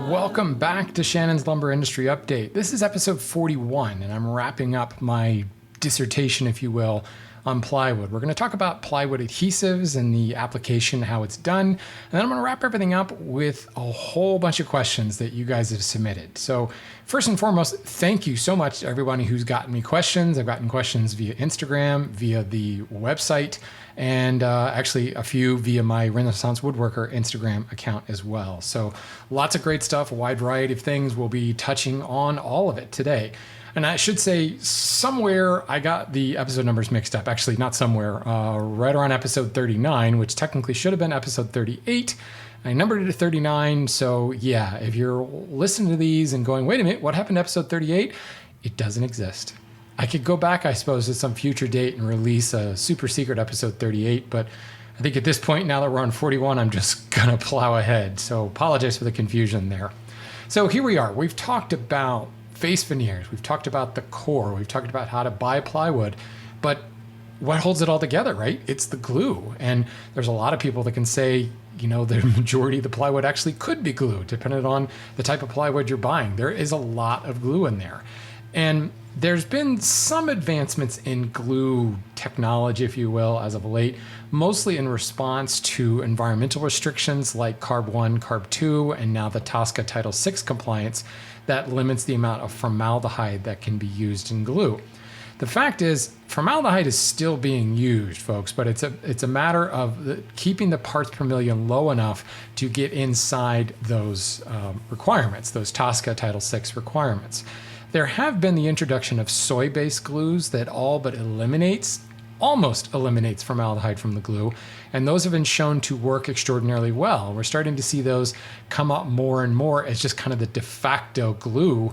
Welcome back to Shannon's Lumber Industry Update. This is episode 41, and I'm wrapping up my dissertation, if you will, on plywood. We're going to talk about plywood adhesives and the application, how it's done, and then I'm going to wrap everything up with a whole bunch of questions that you guys have submitted. So first and foremost, thank you so much to everybody who's gotten me questions. I've gotten questions via Instagram, via the website, and actually a few via my Renaissance Woodworker Instagram account as well. So lots of great stuff, a wide variety of things. We'll be touching on all of it today. And I should say somewhere I got the episode numbers mixed up. Actually, not somewhere, right around episode 39, which technically should have been episode 38. I numbered it to 39. So yeah, if you're listening to these and going, wait a minute, what happened to episode 38? It doesn't exist. I could go back, I suppose, at some future date and release a super secret episode 38, but I think at this point, now that we're on 41, I'm just gonna plow ahead. So apologize for the confusion there. So here we are. We've talked about face veneers. We've talked about the core. We've talked about how to buy plywood, but what holds it all together, right? It's the glue. And there's a lot of people that can say, you know, the majority of the plywood actually could be glue, depending on the type of plywood you're buying. There is a lot of glue in there. And there's been some advancements in glue technology, if you will, as of late, mostly in response to environmental restrictions like CARB 1, CARB 2, and now the TSCA Title 6 compliance that limits the amount of formaldehyde that can be used in glue. The fact is, formaldehyde is still being used, folks, but it's a matter of keeping the parts per million low enough to get inside those requirements, those TSCA Title 6 requirements. There have been the introduction of soy-based glues that all but almost eliminates formaldehyde from the glue, and those have been shown to work extraordinarily well. We're starting to see those come up more and more as just kind of the de facto glue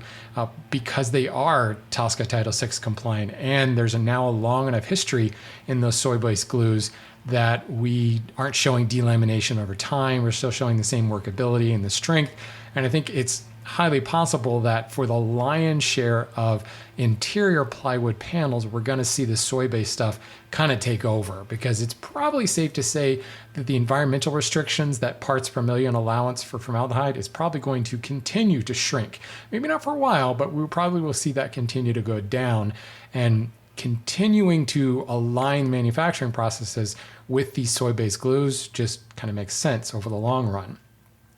because they are TSCA Title 6 compliant, and there's now a long enough history in those soy-based glues that we aren't showing delamination over time. We're still showing the same workability and the strength, and I think it's highly possible that for the lion's share of interior plywood panels, we're going to see the soy-based stuff kind of take over, because it's probably safe to say that the environmental restrictions, that parts per million allowance for formaldehyde, is probably going to continue to shrink. Maybe not for a while, but we probably will see that continue to go down, and continuing to align manufacturing processes with these soy-based glues just kind of makes sense over the long run.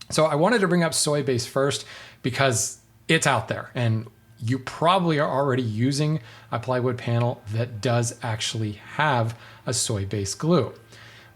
So I wanted to bring up soy-based first because it's out there, and you probably are already using a plywood panel that does actually have a soy-based glue.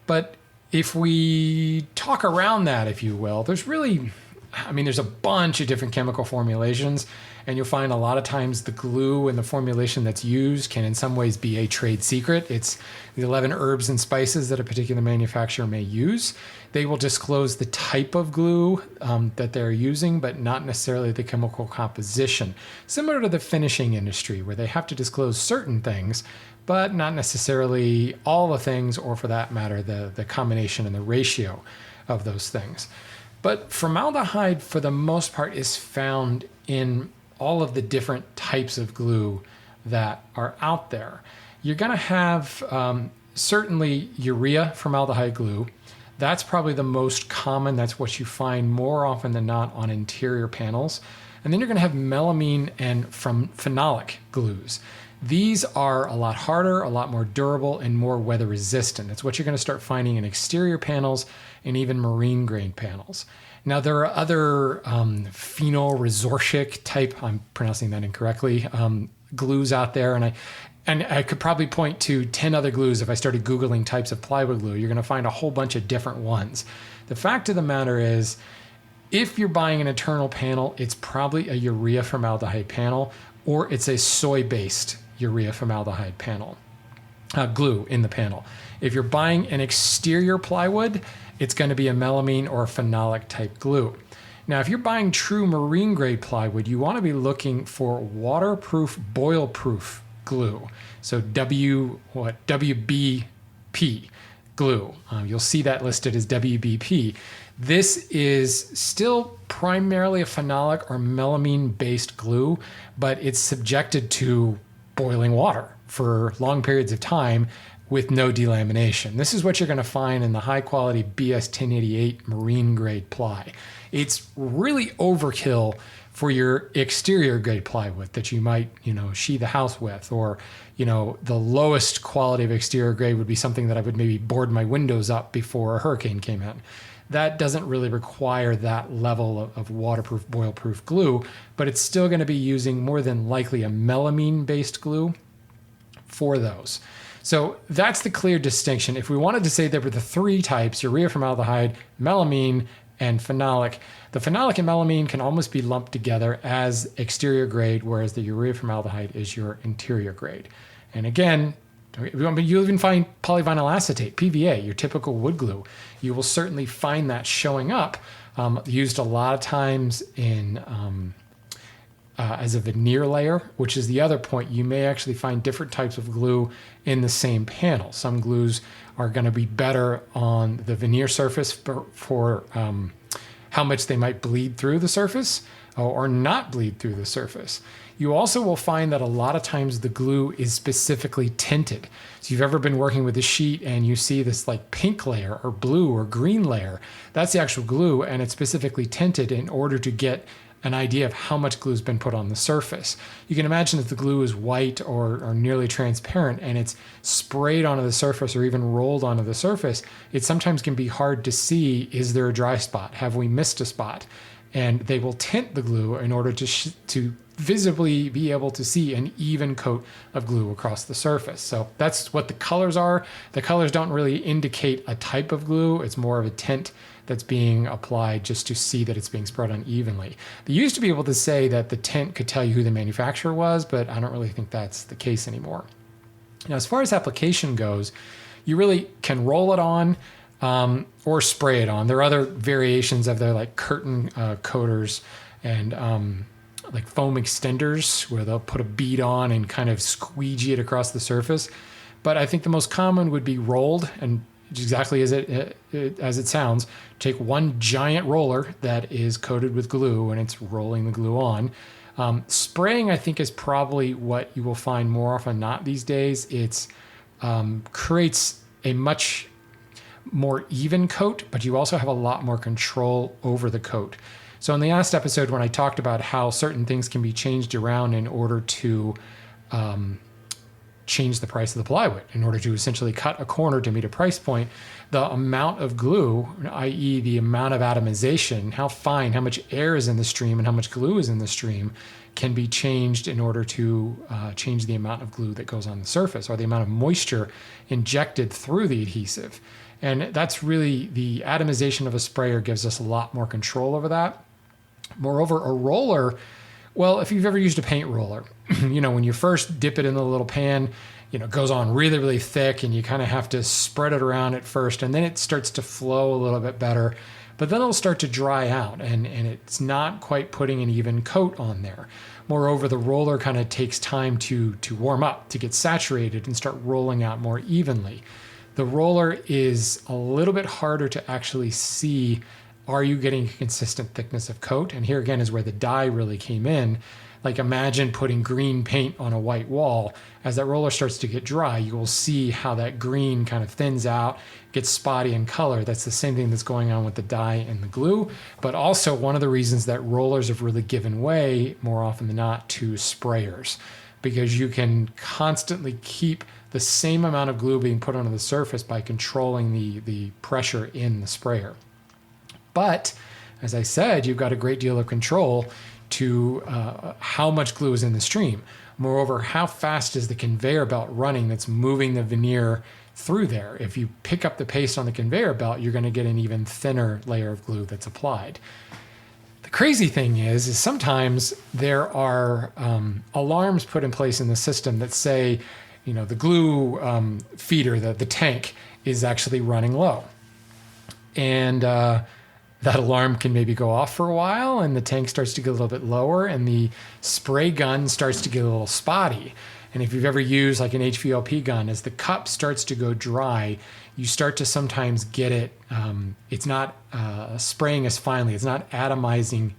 But if we talk around that, if you will, there's a bunch of different chemical formulations, and you'll find a lot of times the glue and the formulation that's used can in some ways be a trade secret. It's the 11 herbs and spices that a particular manufacturer may use. They will disclose the type of glue that they're using, but not necessarily the chemical composition. Similar to the finishing industry, where they have to disclose certain things, but not necessarily all the things, or for that matter, the combination and the ratio of those things. But formaldehyde, for the most part, is found in all of the different types of glue that are out there. You're going to have certainly urea formaldehyde glue. That's probably the most common. That's what you find more often than not on interior panels. And then you're going to have melamine and phenolic glues. These are a lot harder, a lot more durable, and more weather resistant. It's what you're going to start finding in exterior panels and even marine grade panels. Now, there are other phenol resorcic type, I'm pronouncing that incorrectly, glues out there, and I could probably point to 10 other glues if I started Googling types of plywood glue. You're going to find a whole bunch of different ones. The fact of the matter is, if you're buying an internal panel, it's probably a urea formaldehyde panel, or it's a soy-based urea formaldehyde panel, glue in the panel. If you're buying an exterior plywood, it's going to be a melamine or a phenolic type glue. Now, if you're buying true marine grade plywood, you want to be looking for waterproof, boil-proof glue. So WBP glue. You'll see that listed as WBP. This is still primarily a phenolic or melamine-based glue, but it's subjected to boiling water for long periods of time with no delamination. This is what you're going to find in the high quality BS 1088 marine grade ply. It's really overkill for your exterior grade plywood that you might, sheathe the house with, or, the lowest quality of exterior grade would be something that I would maybe board my windows up before a hurricane came in. That doesn't really require that level of waterproof, boil-proof glue, but it's still going to be using more than likely a melamine-based glue for those. So that's the clear distinction. If we wanted to say there were the three types, urea formaldehyde, melamine, and phenolic, the phenolic and melamine can almost be lumped together as exterior grade, whereas the urea formaldehyde is your interior grade. And again, you'll even find polyvinyl acetate, PVA, your typical wood glue. You will certainly find that showing up, used a lot of times in as a veneer layer, which is the other point. You may actually find different types of glue in the same panel. Some glues are going to be better on the veneer surface for how much they might bleed through the surface or not bleed through the surface. You also will find that a lot of times the glue is specifically tinted. So you've ever been working with a sheet and you see this like pink layer or blue or green layer, that's the actual glue, and it's specifically tinted in order to get an idea of how much glue has been put on the surface. You can imagine if the glue is white or nearly transparent and it's sprayed onto the surface or even rolled onto the surface, it sometimes can be hard to see, is there a dry spot? Have we missed a spot? And they will tint the glue in order to visibly be able to see an even coat of glue across the surface. So that's what the colors are. The colors don't really indicate a type of glue. It's more of a tint that's being applied just to see that it's being spread unevenly. They used to be able to say that the tint could tell you who the manufacturer was, but I don't really think that's the case anymore. Now, as far as application goes, you really can roll it on or spray it on. There are other variations of their like curtain coaters and like foam extenders where they'll put a bead on and kind of squeegee it across the surface. But I think the most common would be rolled, and exactly as it sounds. Take one giant roller that is coated with glue and it's rolling the glue on. Spraying, I think, is probably what you will find more often not these days. It's creates a much more even coat, but you also have a lot more control over the coat. So in the last episode, when I talked about how certain things can be changed around in order to change the price of the plywood, in order to essentially cut a corner to meet a price point, the amount of glue, i.e. the amount of atomization, how fine, how much air is in the stream and how much glue is in the stream, can be changed in order to change the amount of glue that goes on the surface or the amount of moisture injected through the adhesive. And that's really, the atomization of a sprayer gives us a lot more control over that. Moreover, a roller, well, if you've ever used a paint roller, when you first dip it in the little pan, it goes on really, really thick and you kind of have to spread it around at first, and then it starts to flow a little bit better, but then it'll start to dry out and it's not quite putting an even coat on there. Moreover, the roller kind of takes time to warm up, to get saturated and start rolling out more evenly. The roller is a little bit harder to actually see. Are you getting a consistent thickness of coat? And here again is where the dye really came in. Like, imagine putting green paint on a white wall. As that roller starts to get dry, you will see how that green kind of thins out, gets spotty in color. That's the same thing that's going on with the dye and the glue. But also one of the reasons that rollers have really given way more often than not to sprayers, because you can constantly keep the same amount of glue being put onto the surface by controlling the pressure in the sprayer. But as I said, you've got a great deal of control to how much glue is in the stream. Moreover, how fast is the conveyor belt running that's moving the veneer through there? If you pick up the paste on the conveyor belt, you're going to get an even thinner layer of glue that's applied. The crazy thing is sometimes there are alarms put in place in the system that say, the glue feeder, the tank, is actually running low. And that alarm can maybe go off for a while and the tank starts to get a little bit lower and the spray gun starts to get a little spotty. And if you've ever used like an HVLP gun, as the cup starts to go dry, you start to sometimes get it, it's not spraying as finely, it's not atomizing,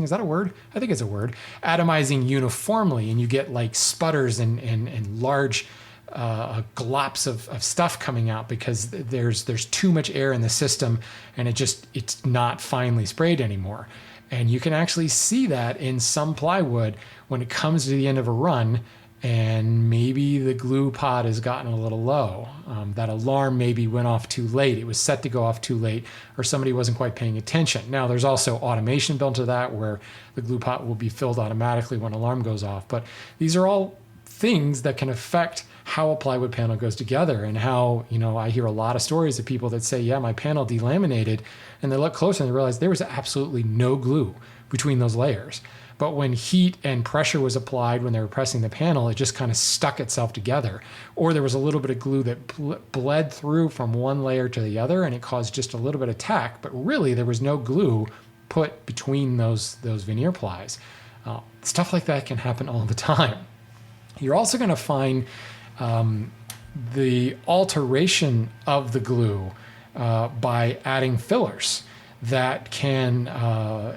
is that a word? I think it's a word. Atomizing uniformly, and you get like sputters and large glops of stuff coming out because there's too much air in the system, and it's not finely sprayed anymore. And you can actually see that in some plywood when it comes to the end of a run, and maybe the glue pot has gotten a little low. That alarm maybe went off too late. It was set to go off too late, or somebody wasn't quite paying attention. Now, there's also automation built into that where the glue pot will be filled automatically when alarm goes off. But these are all things that can affect how a plywood panel goes together, and how, I hear a lot of stories of people that say, yeah, my panel delaminated, and they look closer and they realize there was absolutely no glue between those layers. But when heat and pressure was applied when they were pressing the panel, it just kind of stuck itself together. Or there was a little bit of glue that bled through from one layer to the other, and it caused just a little bit of tack, but really there was no glue put between those veneer plies. Stuff like that can happen all the time. You're also going to find the alteration of the glue by adding fillers that can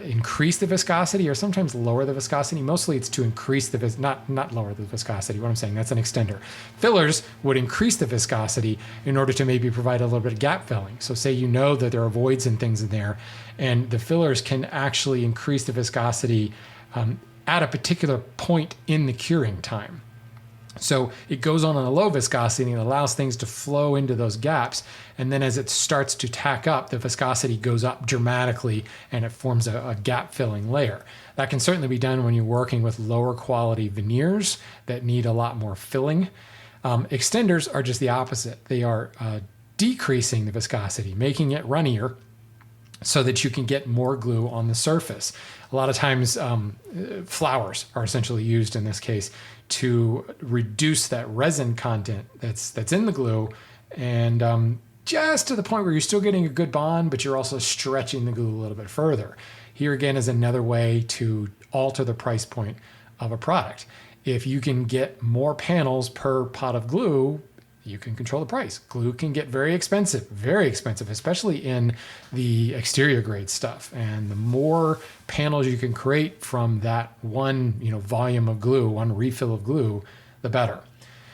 increase the viscosity or sometimes lower the viscosity. Mostly it's to increase the not lower the viscosity. What I'm saying, that's an extender. Fillers would increase the viscosity in order to maybe provide a little bit of gap filling. So say that there are voids and things in there, and the fillers can actually increase the viscosity at a particular point in the curing time. So it goes on a low viscosity and it allows things to flow into those gaps. And then as it starts to tack up, the viscosity goes up dramatically and it forms a gap filling layer. That can certainly be done when you're working with lower quality veneers that need a lot more filling. Extenders are just the opposite. They are decreasing the viscosity, making it runnier so that you can get more glue on the surface. A lot of times flowers are essentially used in this case to reduce that resin content that's in the glue, and just to the point where you're still getting a good bond, but you're also stretching the glue a little bit further. Here again is another way to alter the price point of a product. If you can get more panels per pot of glue, you can control the price. Glue can get very expensive, especially in the exterior grade stuff. And the more panels you can create from that one, volume of glue, one refill of glue, the better.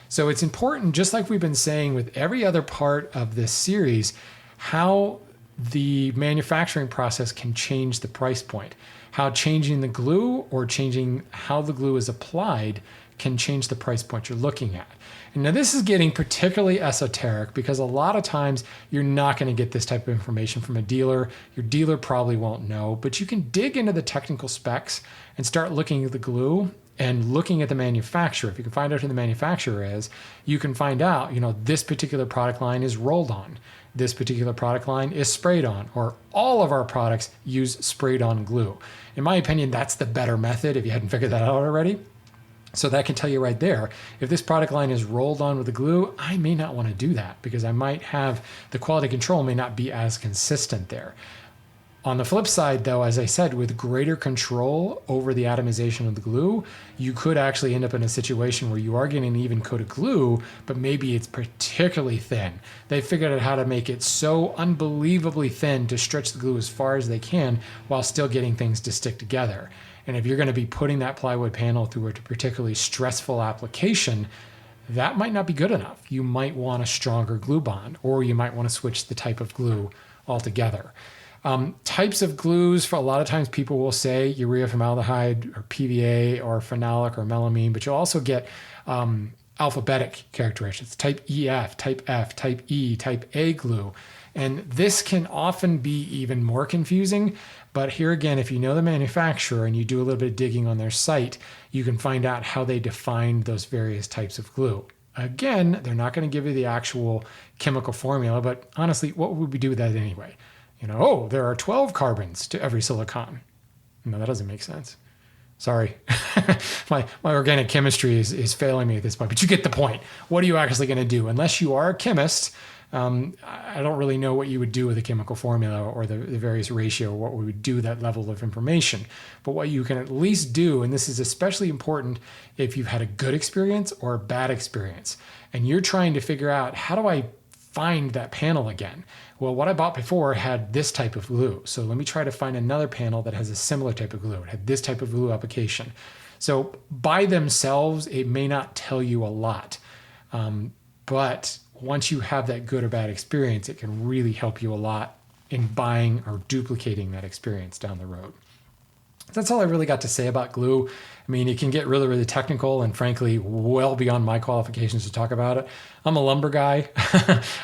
So it's important, just like we've been saying with every other part of this series, how the manufacturing process can change the price point. How changing the glue or changing how the glue is applied can change the price point you're looking at. And now this is getting particularly esoteric because a lot of times you're not going to get this type of information from a dealer. Your dealer probably won't know, but you can dig into the technical specs and start looking at the glue and looking at the manufacturer. If you can find out who the manufacturer is, you can find out, this particular product line is rolled on. This particular product line is sprayed on, or all of our products use sprayed on glue. In my opinion, that's the better method if you hadn't figured that out already. So that can tell you right there, if this product line is rolled on with the glue, I may not want to do that because I might have the quality control may not be as consistent there. On the flip side, though, as I said, with greater control over the atomization of the glue, you could actually end up in a situation where you are getting an even coat of glue, but maybe it's particularly thin. They figured out how to make it so unbelievably thin to stretch the glue as far as they can while still getting things to stick together. And if you're going to be putting that plywood panel through a particularly stressful application, that might not be good enough. You might want a stronger glue bond, or you might want to switch the type of glue altogether. Types of glues, for a lot of times people will say urea formaldehyde or PVA or phenolic or melamine, but you'll also get alphabetic characteristics, type EF, type F, type E, type A glue. And this can often be even more confusing. But here again, if you know the manufacturer and you do a little bit of digging on their site, you can find out how they defined those various types of glue. Again, they're not going to give you the actual chemical formula, but honestly, what would we do with that anyway? There are 12 carbons to every silicon. No, that doesn't make sense. Sorry. my organic chemistry is failing me at this point, but you get the point. What are you actually going to do? Unless you are a chemist, I don't really know what you would do with a chemical formula or the various ratio, what we would do that level of information. But what you can at least do, and this is especially important if you've had a good experience or a bad experience, and you're trying to figure out, how do I find that panel again? Well, what I bought before had this type of glue. So let me try to find another panel that has a similar type of glue. It had this type of glue application. So by themselves, it may not tell you a lot. But once you have that good or bad experience, it can really help you a lot in buying or duplicating that experience down the road. That's all I really got to say about glue. I mean, it can get really, really technical and frankly, well beyond my qualifications to talk about it. I'm a lumber guy.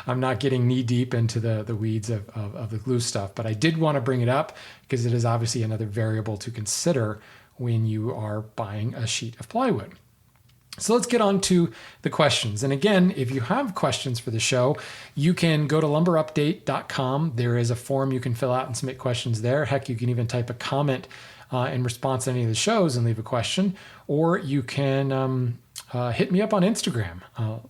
I'm not getting knee deep into the weeds of the glue stuff, but I did want to bring it up because it is obviously another variable to consider when you are buying a sheet of plywood. So let's get on to the questions. And again, if you have questions for the show, you can go to lumberupdate.com. There is a form you can fill out and submit questions there. Heck, you can even type a comment in response to any of the shows and leave a question, or you can hit me up on Instagram.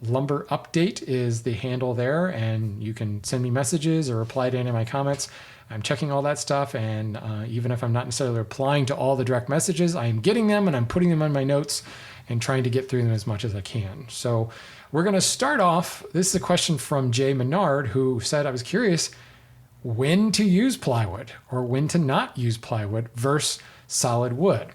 Lumber Update is the handle there, and you can send me messages or reply to any of my comments. I'm checking all that stuff, and even if I'm not necessarily replying to all the direct messages, I am getting them and I'm putting them on my notes and trying to get through them as much as I can. So we're going to start off. This is a question from Jay Menard, who said, I was curious when to use plywood or when to not use plywood versus solid wood.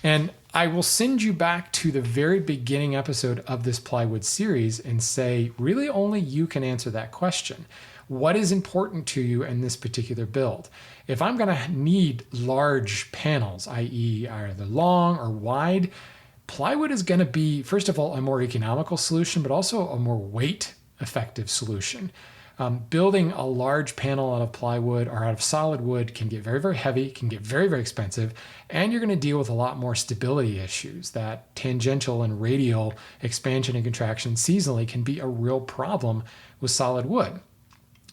And I will send you back to the very beginning episode of this plywood series and say, really only you can answer that question. What is important to you in this particular build? If I'm going to need large panels, i.e. either long or wide, plywood is going to be, first of all, a more economical solution, but also a more weight effective solution. Building a large panel out of plywood or out of solid wood can get very, very heavy, can get very, very expensive, and you're going to deal with a lot more stability issues. That tangential and radial expansion and contraction seasonally can be a real problem with solid wood.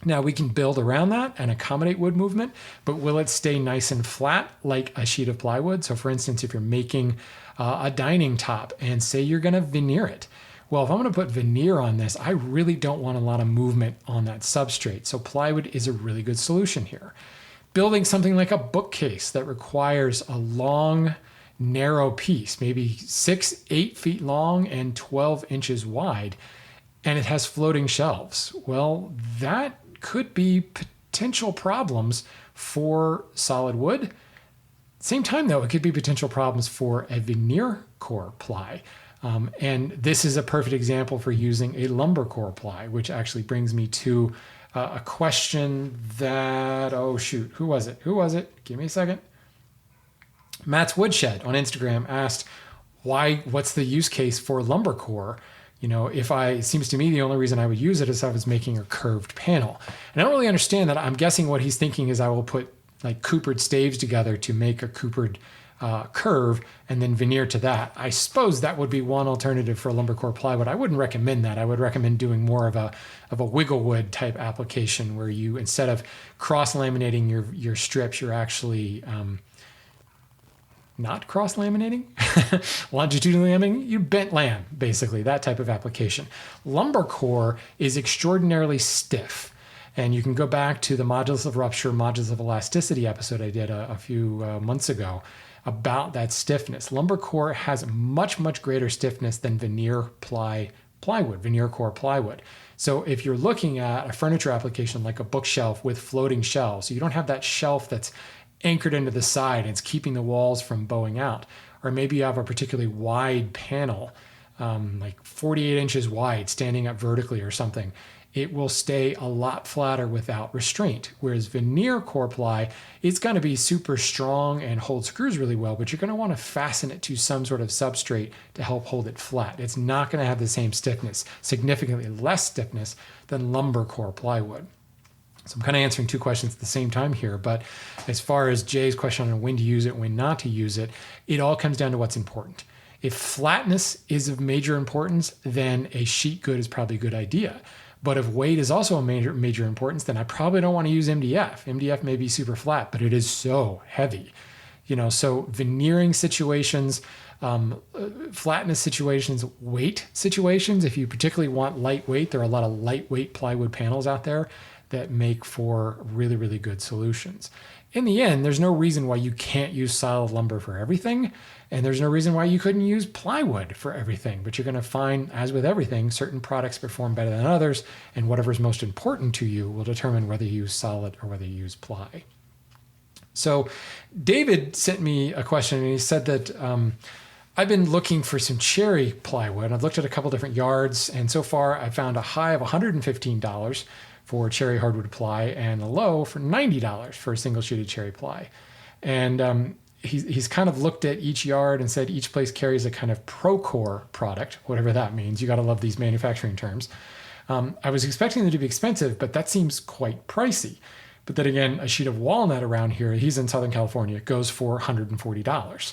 Now, we can build around that and accommodate wood movement, but will it stay nice and flat like a sheet of plywood? So for instance, if you're making a dining top and say you're going to veneer it, well, if I'm going to put veneer on this, I really don't want a lot of movement on that substrate. So plywood is a really good solution here. Building something like a bookcase that requires a long, narrow piece, maybe 6-8 feet long and 12 inches wide, and it has floating shelves. Well, that could be potential problems for solid wood. Same time, though, it could be potential problems for a veneer core ply. And this is a perfect example for using a lumber core ply, which actually brings me to a question that, oh shoot, who was it? Give me a second. Matt's Woodshed on Instagram asked, what's the use case for lumber core? You know, it seems to me the only reason I would use it is if I was making a curved panel. And I don't really understand that. I'm guessing what he's thinking is I will put like coopered staves together to make a coopered curve and then veneer to that. I suppose that would be one alternative for lumber core plywood. I wouldn't recommend that. I would recommend doing more of a wiggle wood type application where you, instead of cross laminating your strips, you're actually not cross laminating, longitudinally laminating, you bent lamb, basically, that type of application. Lumber core is extraordinarily stiff. And you can go back to the modulus of rupture, modulus of elasticity episode I did a few months ago about that stiffness. Lumber core has much, much greater stiffness than veneer plywood, veneer core plywood. So if you're looking at a furniture application like a bookshelf with floating shelves, so you don't have that shelf that's anchored into the side and it's keeping the walls from bowing out, or maybe you have a particularly wide panel, like 48 inches wide, standing up vertically or something, it will stay a lot flatter without restraint. Whereas veneer core ply, it's going to be super strong and hold screws really well, but you're going to want to fasten it to some sort of substrate to help hold it flat. It's not going to have the same stiffness, significantly less stiffness than lumber core plywood. So I'm kind of answering two questions at the same time here, but as far as Jay's question on when to use it, when not to use it, it all comes down to what's important. If flatness is of major importance, then a sheet good is probably a good idea. But if weight is also a major importance, then I probably don't want to use MDF. MDF may be super flat, but it is so heavy. You know, so veneering situations, flatness situations, weight situations, if you particularly want lightweight, there are a lot of lightweight plywood panels out there that make for really, really good solutions. In the end, there's no reason why you can't use solid lumber for everything, and there's no reason why you couldn't use plywood for everything. But you're going to find, as with everything, certain products perform better than others, and whatever's most important to you will determine whether you use solid or whether you use ply. So David sent me a question, and he said that I've been looking for some cherry plywood. I've looked at a couple different yards, and so far I found a high of $115 for cherry hardwood ply and a low for $90 for a single sheeted cherry ply. And he's kind of looked at each yard and said each place carries a kind of Procore product, whatever that means. You got to love these manufacturing terms. I was expecting them to be expensive, but that seems quite pricey. But then again, a sheet of walnut around here, he's in Southern California, goes for $140.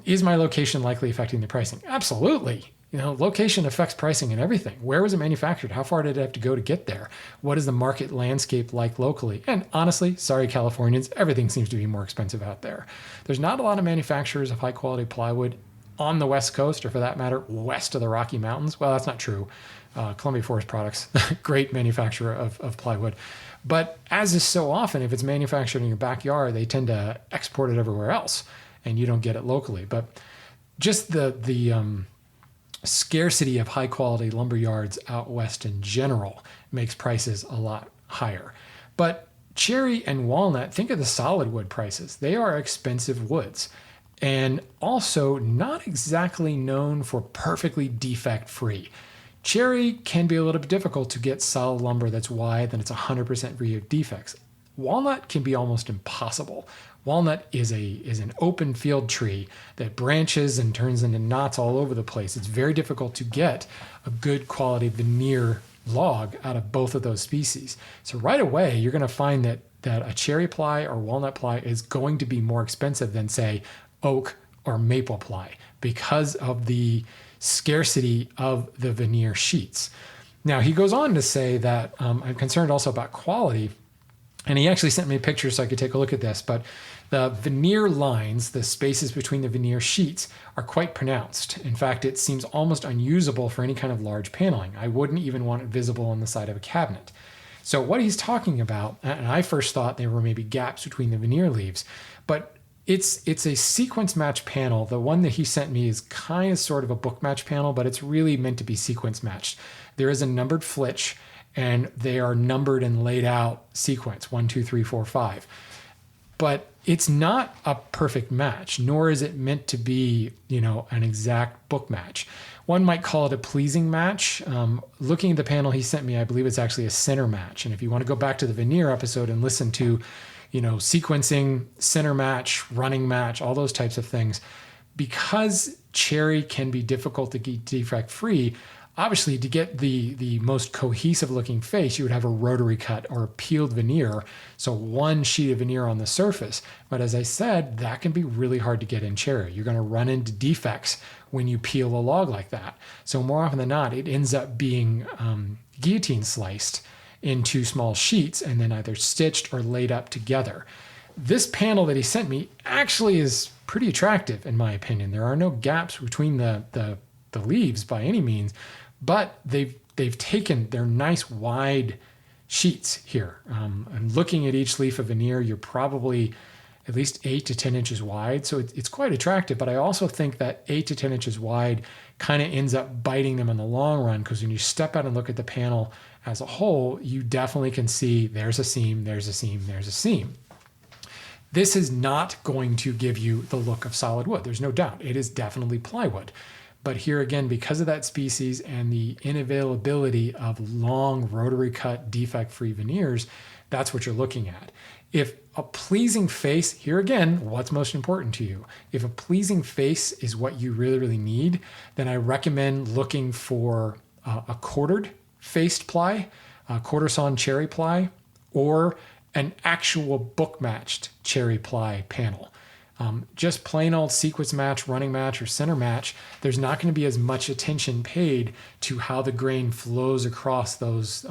Is my location likely affecting the pricing? Absolutely. Location affects pricing and everything. Where was it manufactured? How far did it have to go to get there? What is the market landscape like locally? And honestly, sorry, Californians, everything seems to be more expensive out there. There's not a lot of manufacturers of high quality plywood on the West Coast, or for that matter, west of the Rocky Mountains. Well, that's not true. Columbia Forest Products, great manufacturer of plywood. But as is so often, if it's manufactured in your backyard, they tend to export it everywhere else, and you don't get it locally. But just the scarcity of high quality lumber yards out west in general makes prices a lot higher. But cherry and walnut, think of the solid wood prices. They are expensive woods, and also not exactly known for perfectly defect free. Cherry can be a little bit difficult to get solid lumber that's wide and it's 100% free of defects. Walnut can be almost impossible. Walnut is an open field tree that branches and turns into knots all over the place. It's very difficult to get a good quality veneer log out of both of those species. So right away, you're going to find that a cherry ply or walnut ply is going to be more expensive than, say, oak or maple ply because of the scarcity of the veneer sheets. Now, he goes on to say that I'm concerned also about quality. And he actually sent me a picture so I could take a look at this, but the veneer lines, the spaces between the veneer sheets, are quite pronounced. In fact, it seems almost unusable for any kind of large paneling. I wouldn't even want it visible on the side of a cabinet. So what he's talking about, and I first thought there were maybe gaps between the veneer leaves, but it's a sequence match panel. The one that he sent me is kind of sort of a book match panel, but it's really meant to be sequence matched. There is a numbered flitch, and they are numbered and laid out sequence 1, 2, 3, 4, 5. But it's not a perfect match, nor is it meant to be, an exact book match. One might call it a pleasing match. Looking at the panel he sent me, I believe it's actually a center match. And if you want to go back to the veneer episode and listen to, sequencing, center match, running match, all those types of things, because cherry can be difficult to get defect free, obviously, to get the most cohesive looking face, you would have a rotary cut or a peeled veneer. So one sheet of veneer on the surface. But as I said, that can be really hard to get in cherry. You're going to run into defects when you peel a log like that. So more often than not, it ends up being guillotine sliced into small sheets and then either stitched or laid up together. This panel that he sent me actually is pretty attractive in my opinion. There are no gaps between the leaves by any means, but they've taken their nice wide sheets here. And looking at each leaf of veneer, you're probably at least 8 to 10 inches wide. So it's quite attractive, but I also think that 8 to 10 inches wide kind of ends up biting them in the long run, because when you step out and look at the panel as a whole, you definitely can see there's a seam, there's a seam, there's a seam. This is not going to give you the look of solid wood. There's no doubt. It is definitely plywood. But here again, because of that species and the inavailability of long rotary cut defect-free veneers, that's what you're looking at. If a pleasing face, here again, what's most important to you? If a pleasing face is what you really, really need, then I recommend looking for a quartered faced ply, a quarter sawn cherry ply, or an actual book matched cherry ply panel. Just plain old sequence match, running match, or center match, there's not going to be as much attention paid to how the grain flows across those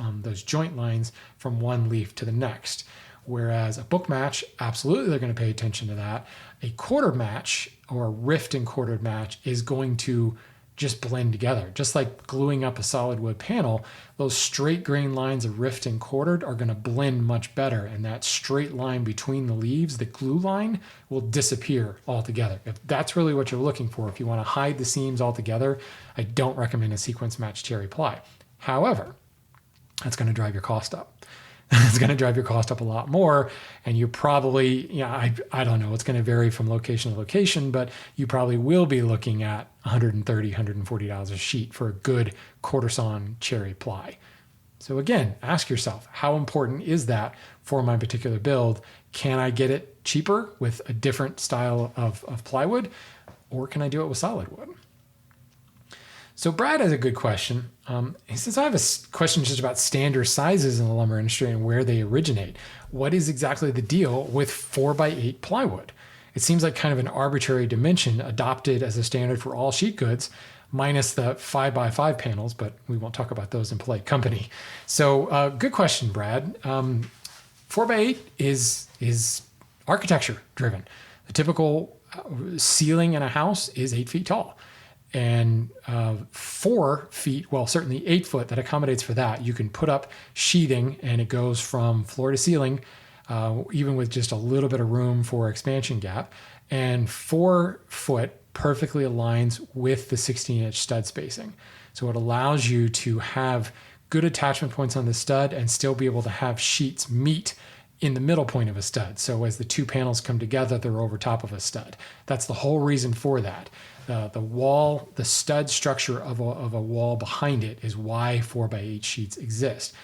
joint lines from one leaf to the next. Whereas a book match, absolutely they're going to pay attention to that. A quarter match or a rift and quartered match is going to just blend together. Just like gluing up a solid wood panel, those straight grain lines of rift and quartered are going to blend much better, and that straight line between the leaves, the glue line, will disappear altogether. If that's really what you're looking for, if you want to hide the seams altogether, I don't recommend a sequence match cherry ply. However, that's going to drive your cost up. It's going to drive your cost up a lot more. And you probably, I don't know, it's going to vary from location to location, but you probably will be looking at $130, $140 a sheet for a good quarter sawn cherry ply. So again, ask yourself, how important is that for my particular build? Can I get it cheaper with a different style of plywood, or can I do it with solid wood? So Brad has a good question. He says, I have a question just about standard sizes in the lumber industry and where they originate. What is exactly the deal with 4x8 plywood? It seems like kind of an arbitrary dimension adopted as a standard for all sheet goods, minus the 5x5 panels, but we won't talk about those in polite company. So good question, Brad. 4x8 is architecture driven. The typical ceiling in a house is 8 feet tall. And 4 feet, well, certainly 8 foot, that accommodates for that. You can put up sheathing and it goes from floor to ceiling, even with just a little bit of room for expansion gap. And 4 foot perfectly aligns with the 16-inch stud spacing. So it allows you to have good attachment points on the stud and still be able to have sheets meet in the middle point of a stud. So as the two panels come together, they're over top of a stud. That's the whole reason for that. The wall, the stud structure of a wall behind it is why 4x8 sheets exist.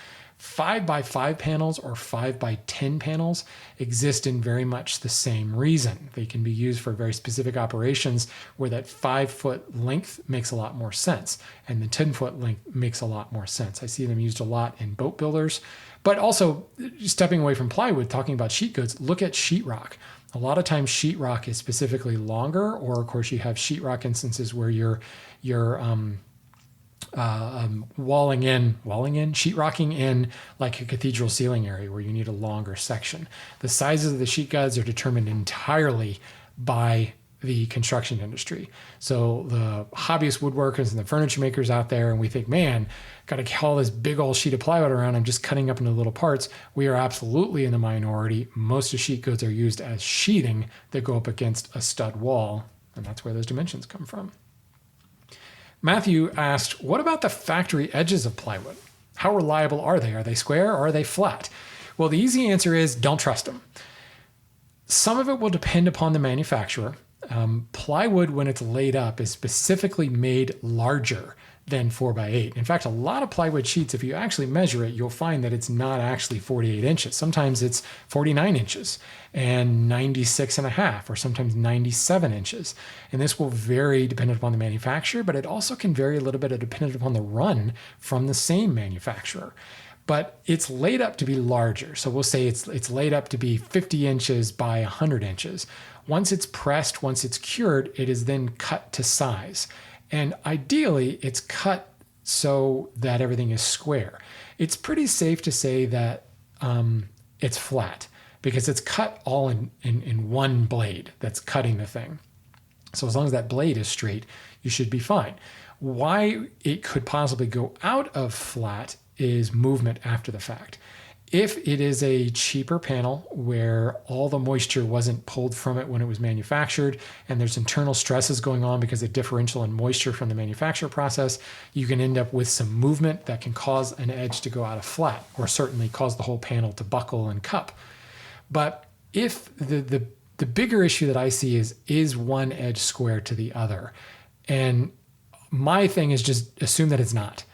5x5 panels or 5x10 panels exist in very much the same reason. They can be used for very specific operations where that 5 foot length makes a lot more sense and the 10 foot length makes a lot more sense. I see them used a lot in boat builders, but also stepping away from plywood, talking about sheet goods, look at sheetrock. A lot of times sheetrock is specifically longer, or of course you have sheetrock instances where you're sheetrocking in like a cathedral ceiling area where you need a longer section. The sizes of the sheet guides are determined entirely by the construction industry. So the hobbyist woodworkers and the furniture makers out there, and we think, man, got to haul this big old sheet of plywood around. I'm just cutting up into little parts. We are absolutely in the minority. Most of sheet goods are used as sheathing that go up against a stud wall, and that's where those dimensions come from. Matthew asked, what about the factory edges of plywood? How reliable are they? Are they square or are they flat? Well, the easy answer is don't trust them. Some of it will depend upon the manufacturer. Plywood, when it's laid up, is specifically made larger than 4x8. In fact, a lot of plywood sheets, if you actually measure it, you'll find that it's not actually 48 inches. Sometimes it's 49 inches and 96 and a half, or sometimes 97 inches. And this will vary dependent upon the manufacturer, but it also can vary a little bit dependent upon the run from the same manufacturer. But it's laid up to be larger. So we'll say it's laid up to be 50 inches by 100 inches. Once it's pressed, once it's cured, it is then cut to size. And ideally, it's cut so that everything is square. It's pretty safe to say that it's flat because it's cut all in one blade that's cutting the thing. So as long as that blade is straight, you should be fine. Why it could possibly go out of flat is movement after the fact. If it is a cheaper panel where all the moisture wasn't pulled from it when it was manufactured and there's internal stresses going on because of differential in moisture from the manufacture process, you can end up with some movement that can cause an edge to go out of flat or certainly cause the whole panel to buckle and cup. But if the bigger issue that I see is one edge square to the other? And my thing is just assume that it's not.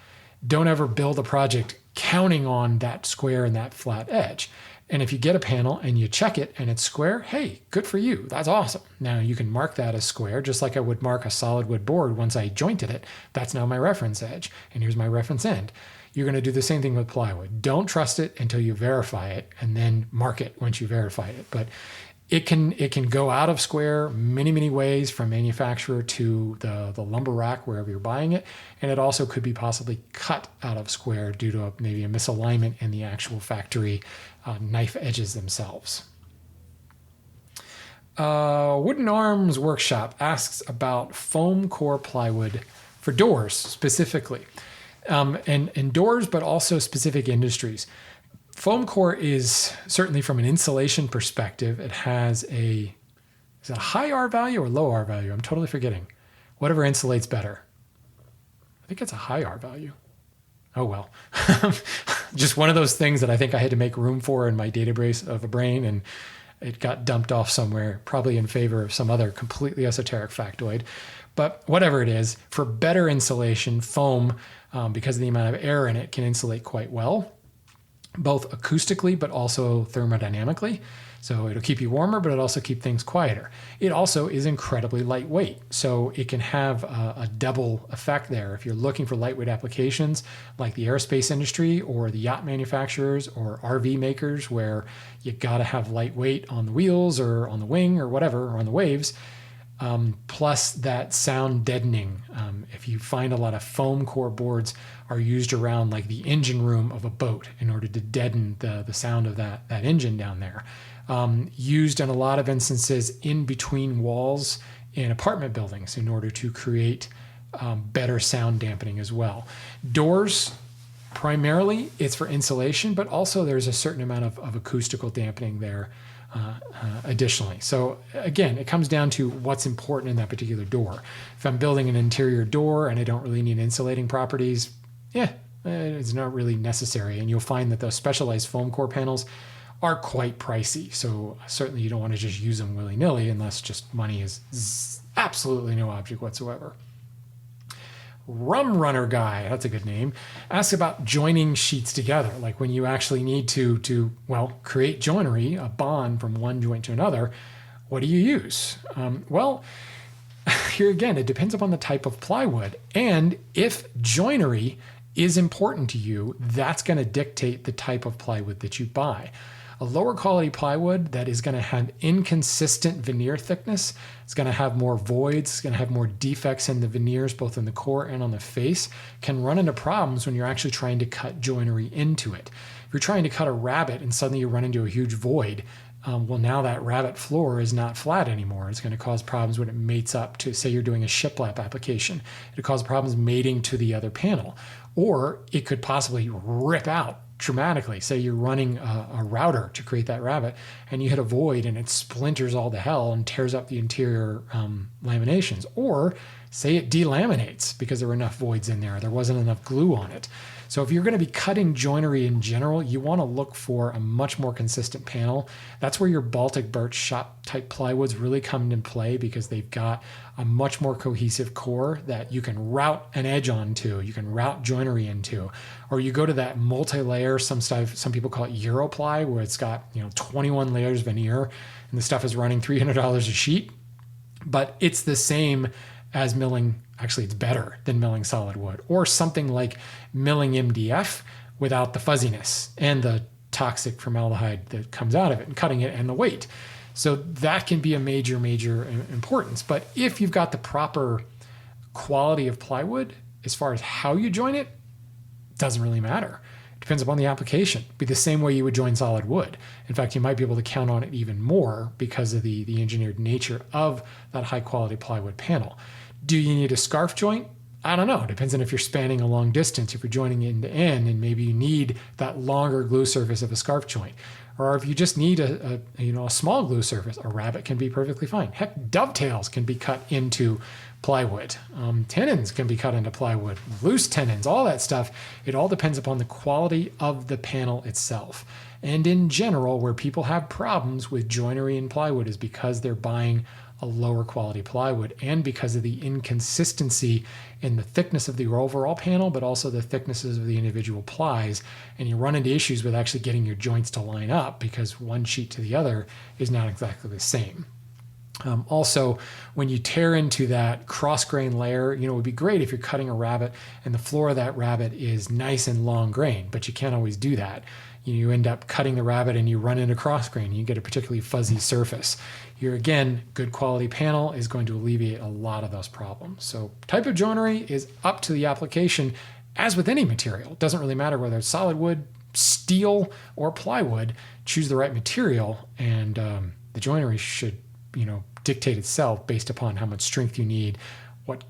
Don't ever build a project counting on that square and that flat edge. And if you get a panel and you check it and it's square, hey, good for you. That's awesome. Now you can mark that as square, just like I would mark a solid wood board once I jointed it. That's now my reference edge. And here's my reference end. You're going to do the same thing with plywood. Don't trust it until you verify it and then mark it once you verify it. But it can go out of square many ways from manufacturer to the lumber rack, wherever you're buying it. And it also could be possibly cut out of square due to maybe a misalignment in the actual factory knife edges themselves. Wooden Arms Workshop asks about foam core plywood for doors specifically. And doors, but also specific industries. Foam core is certainly from an insulation perspective, it has is it a high R value or low R value? I'm totally forgetting. Whatever insulates better. I think it's a high R value. Oh well. Just one of those things that I think I had to make room for in my database of a brain, and it got dumped off somewhere, probably in favor of some other completely esoteric factoid. But whatever it is, for better insulation, foam, because of the amount of air in it, can insulate quite well, both acoustically but also thermodynamically. So it'll keep you warmer, but it'll also keep things quieter. It also is incredibly lightweight, so it can have a double effect there. If you're looking for lightweight applications like the aerospace industry or the yacht manufacturers or RV makers, where you gotta have lightweight on the wheels or on the wing or whatever, or on the waves, plus that sound deadening. If you find a lot of foam core boards are used around like the engine room of a boat in order to deaden the sound of that engine down there. Used in a lot of instances in between walls in apartment buildings in order to create better sound dampening as well. Doors, primarily, it's for insulation, but also there's a certain amount of acoustical dampening there additionally. So again, it comes down to what's important in that particular door. If I'm building an interior door and I don't really need insulating properties, it's not really necessary. And you'll find that those specialized foam core panels are quite pricey. So certainly you don't want to just use them willy-nilly unless just money is absolutely no object whatsoever. Rum Runner Guy, that's a good name, asks about joining sheets together, like when you actually need to create joinery, a bond from one joint to another. What do you use? Here again, it depends upon the type of plywood. And if joinery is important to you, that's going to dictate the type of plywood that you buy. A lower quality plywood that is going to have inconsistent veneer thickness, it's going to have more voids, it's going to have more defects in the veneers, both in the core and on the face, can run into problems when you're actually trying to cut joinery into it. If you're trying to cut a rabbet and suddenly you run into a huge void, now that rabbet floor is not flat anymore. It's going to cause problems when it mates up to, say you're doing a shiplap application. It'll cause problems mating to the other panel. Or it could possibly rip out dramatically. Say you're running a router to create that rabbet and you hit a void and it splinters all to hell and tears up the interior laminations. Or say it delaminates because there were enough voids in there. There wasn't enough glue on it. So if you're going to be cutting joinery in general, you want to look for a much more consistent panel. That's where your Baltic birch shop type plywoods really come into play, because they've got a much more cohesive core that you can route an edge onto, you can route joinery into. Or you go to that multi-layer, some people call it Europly, where it's got 21 layers veneer and the stuff is running $300 a sheet. But it's the same as milling. Actually, it's better than milling solid wood, or something like milling MDF without the fuzziness and the toxic formaldehyde that comes out of it, and cutting it and the weight. So that can be a major importance. But if you've got the proper quality of plywood, as far as how you join it, doesn't really matter. It depends upon the application. It'd be the same way you would join solid wood. In fact, you might be able to count on it even more because of the engineered nature of that high quality plywood panel. Do you need a scarf joint? I don't know. It depends on if you're spanning a long distance, if you're joining end to end, and maybe you need that longer glue surface of a scarf joint. Or if you just need a small glue surface, a rabbet can be perfectly fine. Heck, dovetails can be cut into plywood. Tenons can be cut into plywood. Loose tenons, all that stuff. It all depends upon the quality of the panel itself. And in general, where people have problems with joinery and plywood is because they're buying a lower quality plywood, and because of the inconsistency in the thickness of the overall panel, but also the thicknesses of the individual plies. And you run into issues with actually getting your joints to line up because one sheet to the other is not exactly the same. Also, when you tear into that cross-grain layer, it would be great if you're cutting a rabbet and the floor of that rabbet is nice and long grain, but you can't always do that. You end up cutting the rabbet and you run into cross-grain. You get a particularly fuzzy surface. Here again, good quality panel is going to alleviate a lot of those problems. So type of joinery is up to the application, as with any material. It doesn't really matter whether it's solid wood, steel, or plywood. Choose the right material, and the joinery should dictate itself based upon how much strength you need, what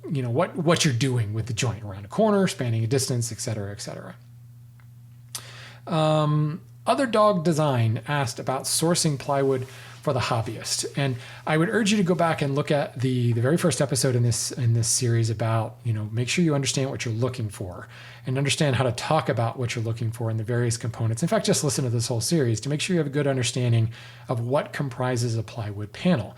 you're doing with the joint around a corner, spanning a distance, etc., etc. Other Dog Design asked about sourcing plywood for the hobbyist. And I would urge you to go back and look at the very first episode in this series about, make sure you understand what you're looking for and understand how to talk about what you're looking for in the various components. In fact, just listen to this whole series to make sure you have a good understanding of what comprises a plywood panel.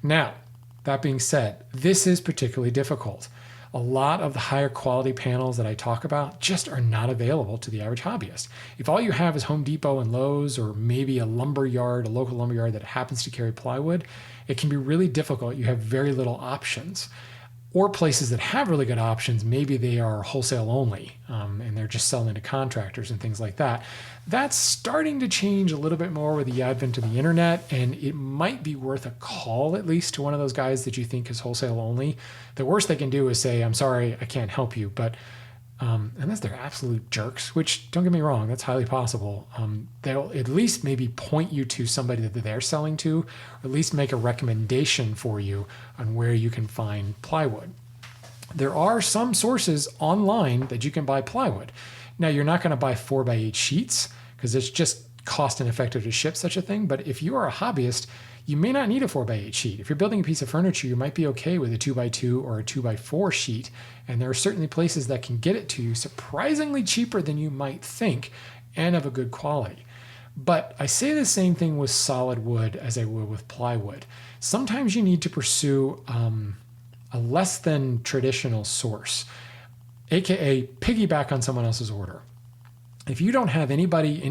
Now, that being said, this is particularly difficult. A lot of the higher quality panels that I talk about just are not available to the average hobbyist. If all you have is Home Depot and Lowe's, or maybe a lumber yard, a local lumber yard that happens to carry plywood, it can be really difficult. You have very little options. Or places that have really good options, maybe they are wholesale only, and they're just selling to contractors and things like that. That's starting to change a little bit more with the advent of the internet, and it might be worth a call at least to one of those guys that you think is wholesale only. The worst they can do is say, I'm sorry, I can't help you. But unless they're absolute jerks, which don't get me wrong, that's highly possible, they'll at least maybe point you to somebody that they're selling to, or at least make a recommendation for you on where you can find plywood. There are some sources online that you can buy plywood. Now, you're not going to buy 4x8 sheets because it's just cost ineffective to ship such a thing. But if you are a hobbyist, you may not need a 4x8 sheet. If you're building a piece of furniture, you might be okay with a 2x2 or a 2x4 sheet. And there are certainly places that can get it to you surprisingly cheaper than you might think and of a good quality. But I say the same thing with solid wood as I would with plywood. Sometimes you need to pursue a less than traditional source, aka piggyback on someone else's order. If you don't have any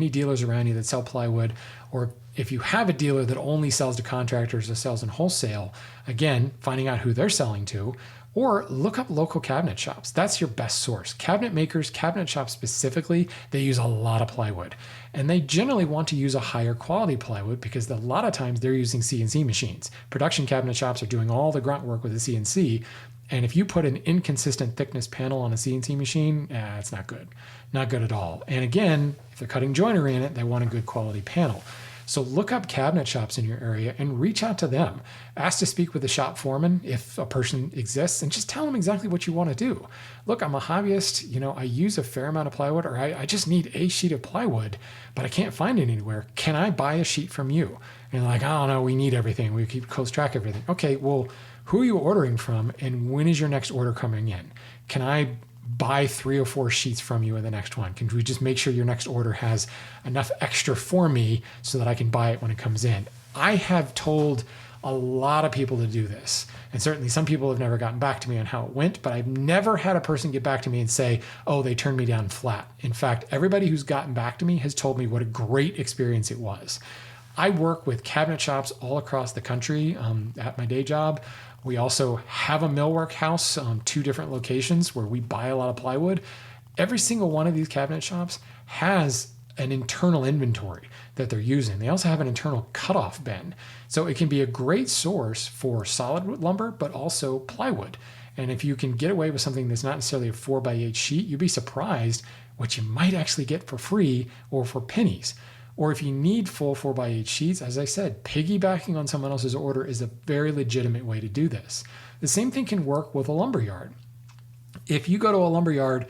dealers around you that sell plywood, or if you have a dealer that only sells to contractors or sells in wholesale, again, finding out who they're selling to, or look up local cabinet shops. That's your best source. Cabinet makers, cabinet shops specifically, they use a lot of plywood. And they generally want to use a higher quality plywood because a lot of times they're using CNC machines. Production cabinet shops are doing all the grunt work with a CNC. And if you put an inconsistent thickness panel on a CNC machine, it's not good. Not good at all. And again, if they're cutting joinery in it, they want a good quality panel. So look up cabinet shops in your area and reach out to them. Ask to speak with the shop foreman if a person exists, and just tell them exactly what you want to do. Look, I'm a hobbyist. I use a fair amount of plywood, or I just need a sheet of plywood, but I can't find it anywhere. Can I buy a sheet from you? And they're like, oh no, we need everything. We keep close track of everything. Okay, well, who are you ordering from, and when is your next order coming in? Can I buy 3 or 4 sheets from you in the next one? Can we just make sure your next order has enough extra for me so that I can buy it when it comes in? I have told a lot of people to do this, and certainly some people have never gotten back to me on how it went, but I've never had a person get back to me and say, oh, they turned me down flat. In fact, everybody who's gotten back to me has told me what a great experience it was. I work with cabinet shops all across the country at my day job. We also have a millwork house, 2 different locations where we buy a lot of plywood. Every single one of these cabinet shops has an internal inventory that they're using. They also have an internal cutoff bin. So it can be a great source for solid lumber, but also plywood. And if you can get away with something that's not necessarily a 4x8 sheet, you'd be surprised what you might actually get for free or for pennies. Or if you need full 4x8 sheets, as I said, piggybacking on someone else's order is a very legitimate way to do this. The same thing can work with a lumber yard. If you go to a lumber yard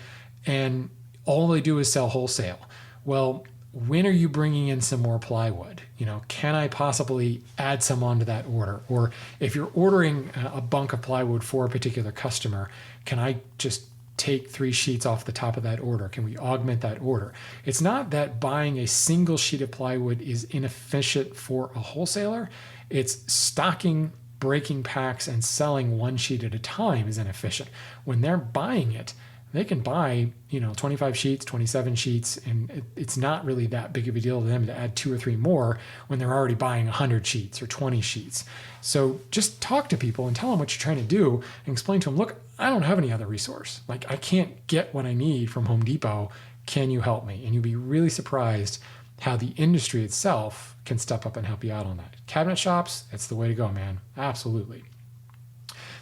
and all they do is sell wholesale, well, when are you bringing in some more plywood? Can I possibly add some onto that order? Or if you're ordering a bunk of plywood for a particular customer, can I just take 3 sheets off the top of that order? Can we augment that order? It's not that buying a single sheet of plywood is inefficient for a wholesaler. It's stocking, breaking packs, and selling 1 sheet at a time is inefficient. When they're buying it, they can buy 25 sheets, 27 sheets, and it's not really that big of a deal to them to add 2 or 3 more when they're already buying 100 sheets or 20 sheets. So just talk to people and tell them what you're trying to do and explain to them, look, I don't have any other resource. Like, I can't get what I need from Home Depot. Can you help me? And you'll be really surprised how the industry itself can step up and help you out on that. Cabinet shops, it's the way to go, man. Absolutely.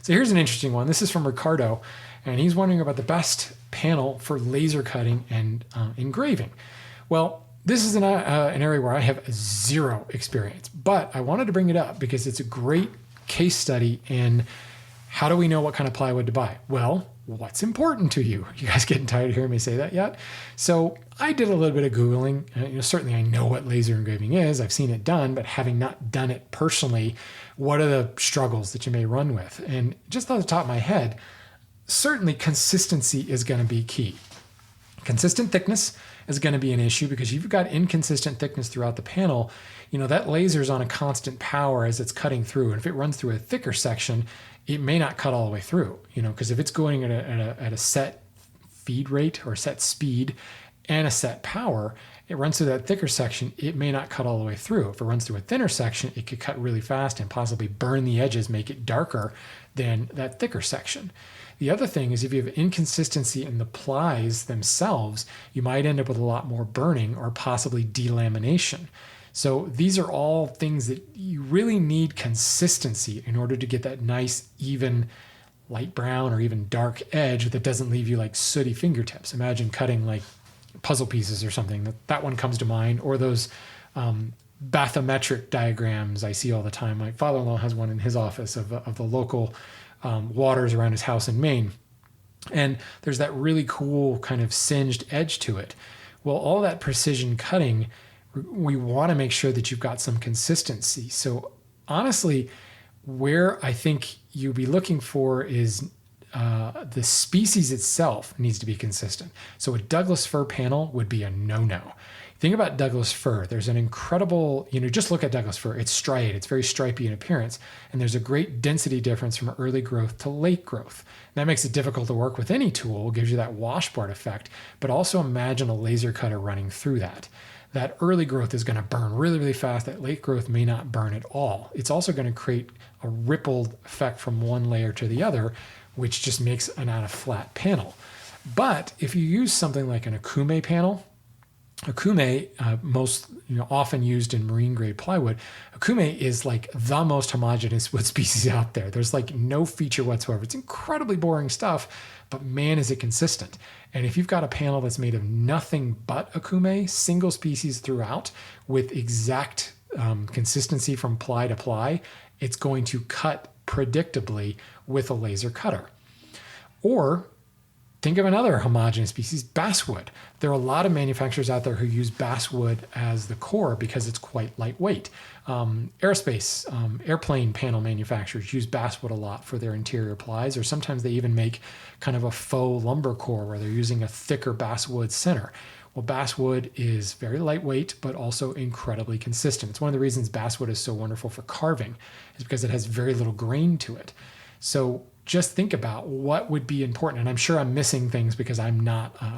So here's an interesting one. This is from Ricardo, and he's wondering about the best panel for laser cutting and engraving. Well, this is an area where I have 0 experience, but I wanted to bring it up because it's a great case study in how do we know what kind of plywood to buy? Well, what's important to you? You guys getting tired of hearing me say that yet? So I did a little bit of Googling. Certainly I know what laser engraving is. I've seen it done, but having not done it personally, what are the struggles that you may run with? And just off the top of my head, certainly consistency is going to be key. Consistent thickness is going to be an issue because you've got inconsistent thickness throughout the panel. That laser's on a constant power as it's cutting through. And if it runs through a thicker section, it may not cut all the way through, because if it's going at a set feed rate or set speed and a set power, it runs through that thicker section, it may not cut all the way through. If it runs through a thinner section, it could cut really fast and possibly burn the edges, make it darker than that thicker section. The other thing is if you have inconsistency in the plies themselves, you might end up with a lot more burning or possibly delamination. So these are all things that you really need consistency in order to get that nice, even light brown or even dark edge that doesn't leave you like sooty fingertips. Imagine cutting like puzzle pieces or something. That one comes to mind. Or those bathymetric diagrams I see all the time. My father-in-law has one in his office of the local waters around his house in Maine. And there's that really cool kind of singed edge to it. Well, all that precision cutting, we want to make sure that you've got some consistency. So honestly, where I think you'll be looking for is the species itself needs to be consistent. So a Douglas fir panel would be a no-no. Think about Douglas fir. There's an incredible, just look at Douglas fir. It's striated. It's very stripy in appearance. And there's a great density difference from early growth to late growth. That makes it difficult to work with any tool. It gives you that washboard effect. But also imagine a laser cutter running through that. That early growth is going to burn really, really fast. That late growth may not burn at all. It's also going to create a rippled effect from one layer to the other, which just makes a not a flat panel. But if you use something like an Akume panel, Akume, often used in marine grade plywood, Akume is like the most homogeneous wood species out there. There's like no feature whatsoever. It's incredibly boring stuff, but man, is it consistent. And if you've got a panel that's made of nothing but Akume, single species throughout, with exact consistency from ply to ply, it's going to cut predictably with a laser cutter. Or think of another homogeneous species, basswood. There are a lot of manufacturers out there who use basswood as the core because it's quite lightweight. Aerospace, airplane panel manufacturers use basswood a lot for their interior plies, or sometimes they even make kind of a faux lumber core where they're using a thicker basswood center. Well, basswood is very lightweight, but also incredibly consistent. It's one of the reasons basswood is so wonderful for carving, is because it has very little grain to it. So just think about what would be important. And I'm sure I'm missing things because I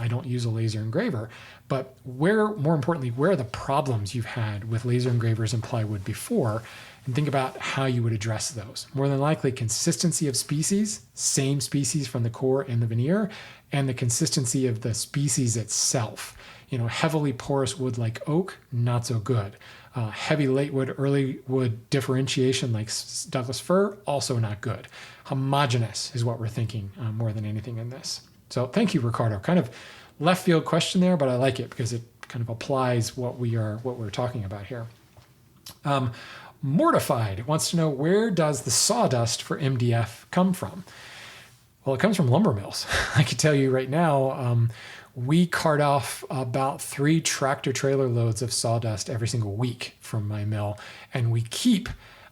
don't use a laser engraver, but more importantly, where are the problems you've had with laser engravers and plywood before, and think about how you would address those. More than likely, consistency of species, same species from the core and the veneer, and the consistency of the species itself. Heavily porous wood like oak, not so good. Heavy late wood, early wood differentiation like Douglas fir, also not good. Homogeneous is what we're thinking more than anything in this. So thank you, Ricardo. Kind of left field question there, but I like it because it kind of applies what we're talking about here. Mortified wants to know, where does the sawdust for MDF come from? Well, it comes from lumber mills. I can tell you right now, we cart off about 3 tractor trailer loads of sawdust every single week from my mill, and we keep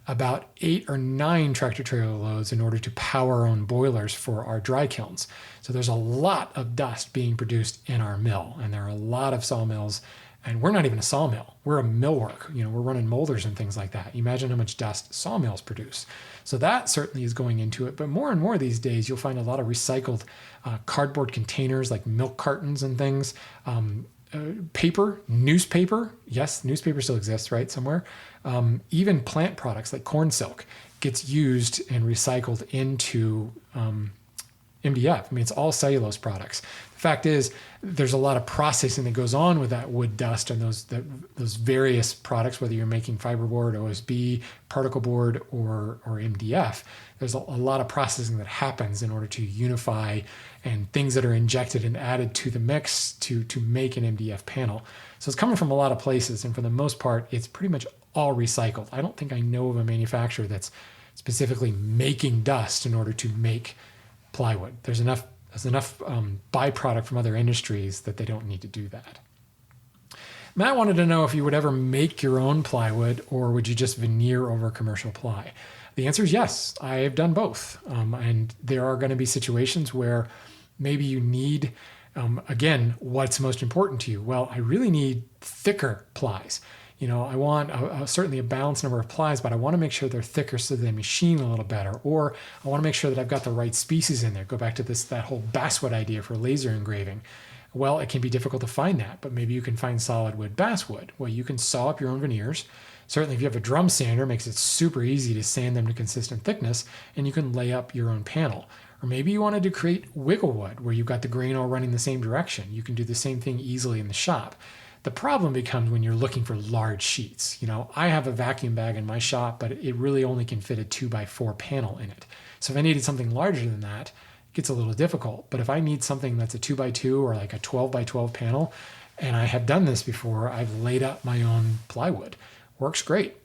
about 8 or 9 tractor trailer loads in order to power our own boilers for our dry kilns. So there's a lot of dust being produced in our mill, and there are a lot of sawmills, and we're not even a sawmill. We're a millwork. We're running molders and things like that. Imagine how much dust sawmills produce. So that certainly is going into it. But more and more these days, you'll find a lot of recycled cardboard containers like milk cartons and things. Paper, newspaper. Yes, newspaper still exists, right, somewhere. Even plant products like corn silk gets used and recycled into MDF. It's all cellulose products. The fact is, there's a lot of processing that goes on with that wood dust and those various products, whether you're making fiberboard, OSB, particle board, or MDF. There's a lot of processing that happens in order to unify, and things that are injected and added to the mix to make an MDF panel. So it's coming from a lot of places, and for the most part, it's pretty much all recycled. I don't think I know of a manufacturer that's specifically making dust in order to make plywood. There's enough There's enough byproduct from other industries that they don't need to do that. Matt wanted to know if you would ever make your own plywood or would you just veneer over commercial ply? The answer is yes. I have done both. And there are going to be situations where maybe you need, again, what's most important to you? Well, I really need thicker plies. I want certainly a balanced number of plies, but I want to make sure they're thicker so they machine a little better. Or I want to make sure that I've got the right species in there. Go back to that whole basswood idea for laser engraving. Well, it can be difficult to find that, but maybe you can find solid wood basswood. Well, you can saw up your own veneers. Certainly, if you have a drum sander, it makes it super easy to sand them to consistent thickness, and you can lay up your own panel. Or maybe you wanted to create wiggle wood, where you've got the grain all running the same direction. You can do the same thing easily in the shop. The problem becomes when you're looking for large sheets. I have a vacuum bag in my shop, but it really only can fit a 2x4 panel in it. So if I needed something larger than that, it gets a little difficult. But if I need something that's a 2x2 or like a 12x12 panel, and I have done this before, I've laid up my own plywood. Works great.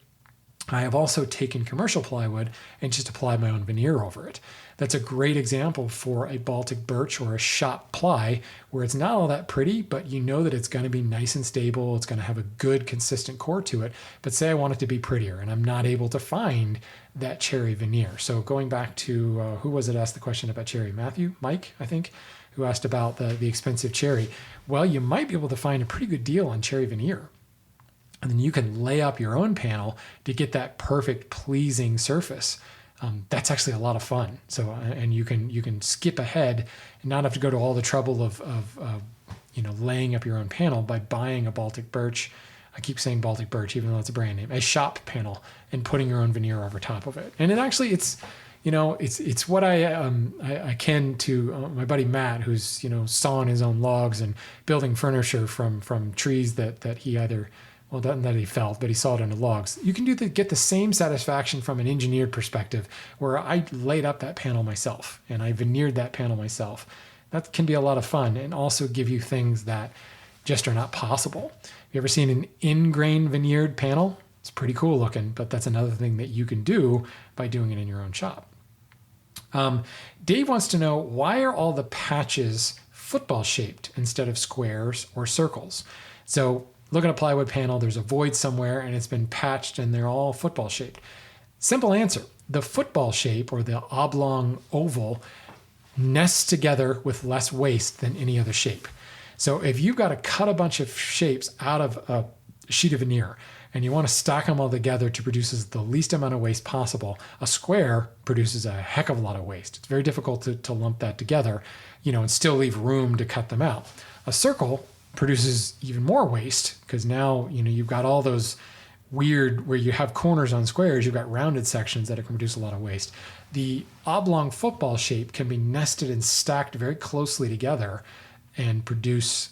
I have also taken commercial plywood and just applied my own veneer over it. That's a great example for a Baltic birch or a shop ply where it's not all that pretty, but you know that it's going to be nice and stable. It's going to have a good, consistent core to it. But say I want it to be prettier and I'm not able to find that cherry veneer. So going back to, who was it asked the question about cherry? Mike, I think, who asked about the expensive cherry. Well, you might be able to find a pretty good deal on cherry veneer. And then you can lay up your own panel to get that perfect, pleasing surface. That's actually a lot of fun. So, and you can skip ahead and not have to go to all the trouble of laying up your own panel by buying a Baltic birch. I keep saying Baltic birch, even though it's a brand name, a shop panel, and putting your own veneer over top of it. And it actually, it's what I akin to my buddy Matt, who's sawing his own logs and building furniture from trees that he either. Well, not that he felled, but he sawed into logs. You can get the same satisfaction from an engineered perspective where I laid up that panel myself and I veneered that panel myself. That can be a lot of fun and also give you things that just are not possible. Have you ever seen an in-grain veneered panel? It's pretty cool looking, but that's another thing that you can do by doing it in your own shop. Dave wants to know, why are all the patches football shaped instead of squares or circles? So look at a plywood panel, there's a void somewhere and it's been patched and they're all football shaped. Simple answer. The football shape or the oblong oval nests together with less waste than any other shape. So if you've got to cut a bunch of shapes out of a sheet of veneer and you want to stack them all together to produce the least amount of waste possible, a square produces a heck of a lot of waste. It's very difficult to lump that together, and still leave room to cut them out. A circle produces even more waste because now you've got all those weird where you have corners on squares, you've got rounded sections that can produce a lot of waste. The oblong football shape can be nested and stacked very closely together and produce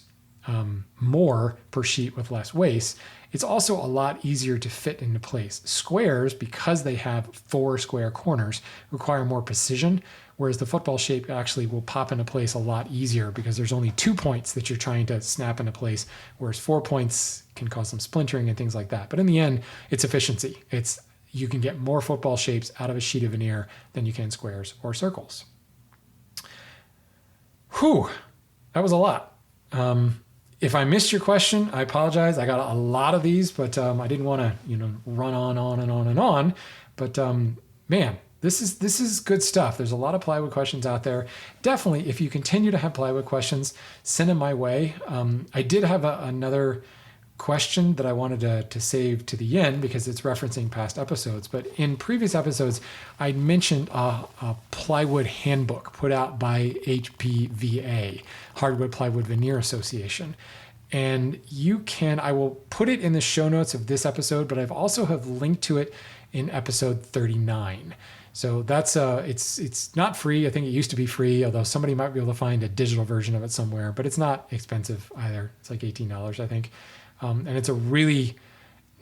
more per sheet with less waste. It's also a lot easier to fit into place. Squares, because they have 4 square corners, require more precision, whereas the football shape actually will pop into place a lot easier because there's only 2 points that you're trying to snap into place, whereas 4 points can cause some splintering and things like that. But in the end, it's efficiency. You can get more football shapes out of a sheet of veneer than you can squares or circles. Whew, that was a lot. If I missed your question, I apologize. I got a lot of these, but I didn't want to, run on and on and on. But man, this is good stuff. There's a lot of plywood questions out there. Definitely, if you continue to have plywood questions, send them my way. I did have another question that I wanted to save to the end because it's referencing past episodes. But in previous episodes, I mentioned a plywood handbook put out by HPVA, Hardwood Plywood Veneer Association. And I will put it in the show notes of this episode, but I've also have linked to it in episode 39. So that's it's not free. I think it used to be free, although somebody might be able to find a digital version of it somewhere, but it's not expensive either. It's like $18, I think. And it's a really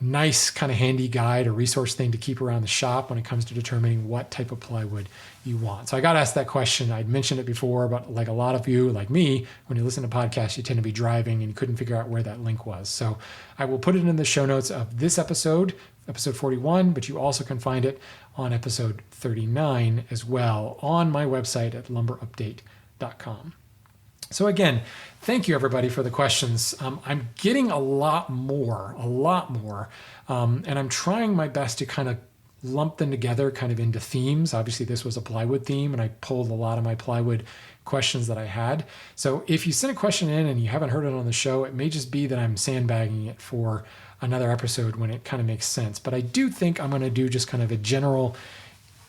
nice kind of handy guide or resource thing to keep around the shop when it comes to determining what type of plywood you want. So I got asked that question. I'd mentioned it before, but like a lot of you, like me, when you listen to podcasts, you tend to be driving and you couldn't figure out where that link was. So I will put it in the show notes of this episode 41, but you also can find it on episode 39 as well on my website at lumberupdate.com. boatload.com. So again, thank you everybody for the questions. I'm getting a lot more, and I'm trying my best to kind of lump them together kind of into themes. Obviously this was a plywood theme and I pulled a lot of my plywood questions that I had. So if you send a question in and you haven't heard it on the show, it may just be that I'm sandbagging it for another episode when it kind of makes sense. But I do think I'm going to do just kind of a general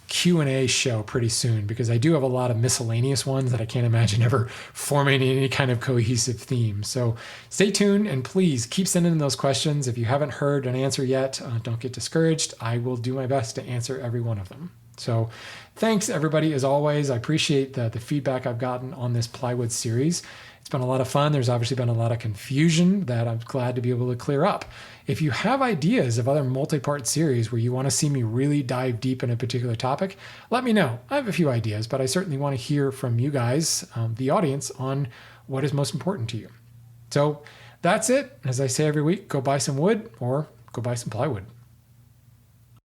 Q&A show pretty soon, because I do have a lot of miscellaneous ones that I can't imagine ever forming any kind of cohesive theme. So stay tuned and please keep sending in those questions. If you haven't heard an answer yet, don't get discouraged. I will do my best to answer every one of them. So thanks everybody as always. I appreciate the feedback I've gotten on this plywood series. It's been a lot of fun. There's obviously been a lot of confusion that I'm glad to be able to clear up. If you have ideas of other multi-part series where you want to see me really dive deep in a particular topic, let me know. I have a few ideas, but I certainly want to hear from you guys, the audience, on what is most important to you. So that's it. As I say every week, go buy some wood or go buy some plywood.